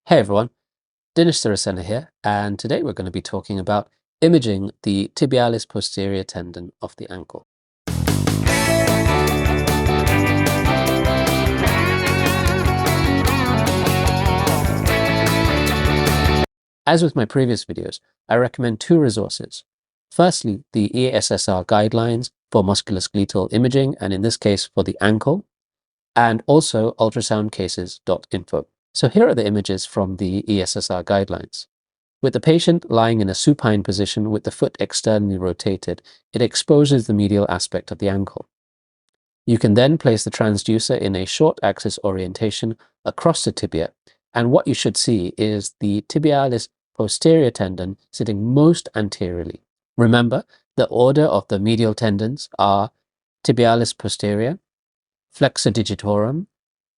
Hey everyone, Dinesh Sirisena here, and today we're going to be talking about imaging the tibialis posterior tendon of the ankle. As with my previous videos, I recommend two resources. Firstly, the ESSR guidelines for musculoskeletal imaging, and in this case for the ankle, and also ultrasoundcases.info. So here are the images from the ESSR guidelines. With the patient lying in a supine position with the foot externally rotated, it exposes the medial aspect of the ankle. You can then place the transducer in a short axis orientation across the tibia, and what you should see is the tibialis posterior tendon sitting most anteriorly. Remember, the order of the medial tendons are tibialis posterior, flexor digitorum,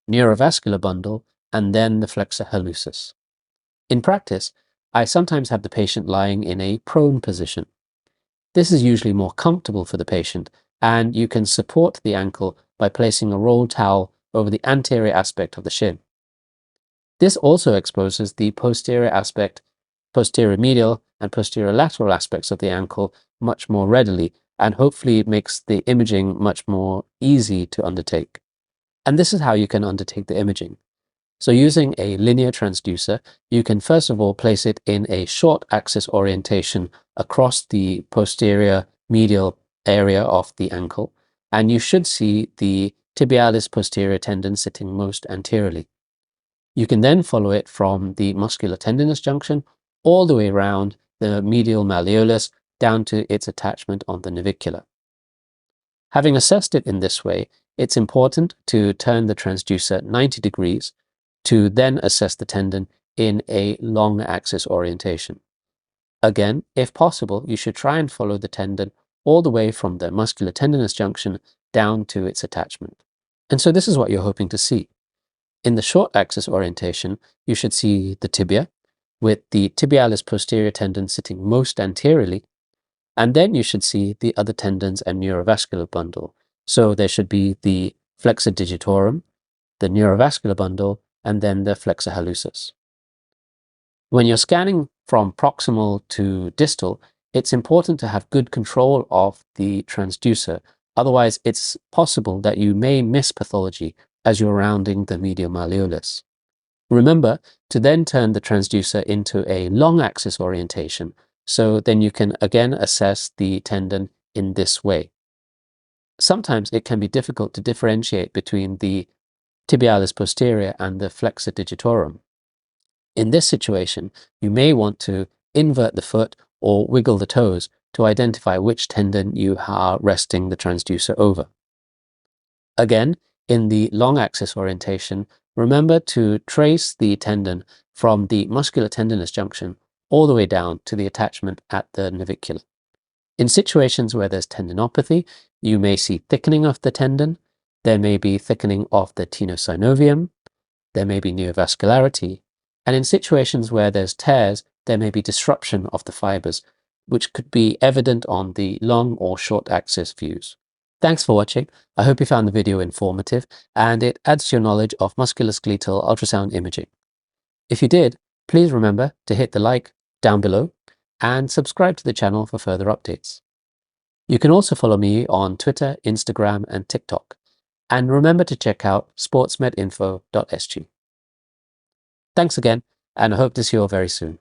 neurovascular bundle, and then the flexor hallucis. In practice, I sometimes have the patient lying in a prone position. This is usually more comfortable for the patient, and you can support the ankle by placing a rolled towel over the anterior aspect of the shin. This also exposes the posterior aspect, posterior medial and posterior lateral aspects of the ankle much more readily, and hopefully makes the imaging much more easy to undertake. And this is how you can undertake the imaging. So using a linear transducer, you can first of all place it in a short axis orientation across the posterior medial area of the ankle, and you should see the tibialis posterior tendon sitting most anteriorly. You can then follow it from the muscular tendinous junction all the way around the medial malleolus down to its attachment on the navicular. Having assessed it in this way, it's important to turn the transducer 90 degrees to then assess the tendon in a long axis orientation. Again, if possible, you should try and follow the tendon all the way from the muscular tendinous junction down to its attachment. And so this is what you're hoping to see. In the short axis orientation, you should see the tibia with the tibialis posterior tendon sitting most anteriorly, and then you should see the other tendons and neurovascular bundle. So there should be the flexor digitorum, the neurovascular bundle, and then the flexor hallucis. When you're scanning from proximal to distal, it's important to have good control of the transducer. Otherwise, it's possible that you may miss pathology as you're rounding the medial malleolus. Remember to then turn the transducer into a long axis orientation, so then you can again assess the tendon in this way. Sometimes it can be difficult to differentiate between the tibialis posterior and the flexor digitorum. In this situation, you may want to invert the foot or wiggle the toes to identify which tendon you are resting the transducer over. Again, in the long axis orientation, remember to trace the tendon from the muscular tendinous junction all the way down to the attachment at the navicular. In situations where there's tendinopathy, you may see thickening of the tendon. There may be thickening of the tenosynovium, there may be neovascularity, and in situations where there's tears, there may be disruption of the fibers, which could be evident on the long or short axis views. Thanks for watching. I hope you found the video informative and it adds to your knowledge of musculoskeletal ultrasound imaging. If you did, please remember to hit the like down below and subscribe to the channel for further updates. You can also follow me on Twitter, Instagram, and TikTok. And remember to check out sportsmedinfo.sg. Thanks again, and I hope to see you all very soon.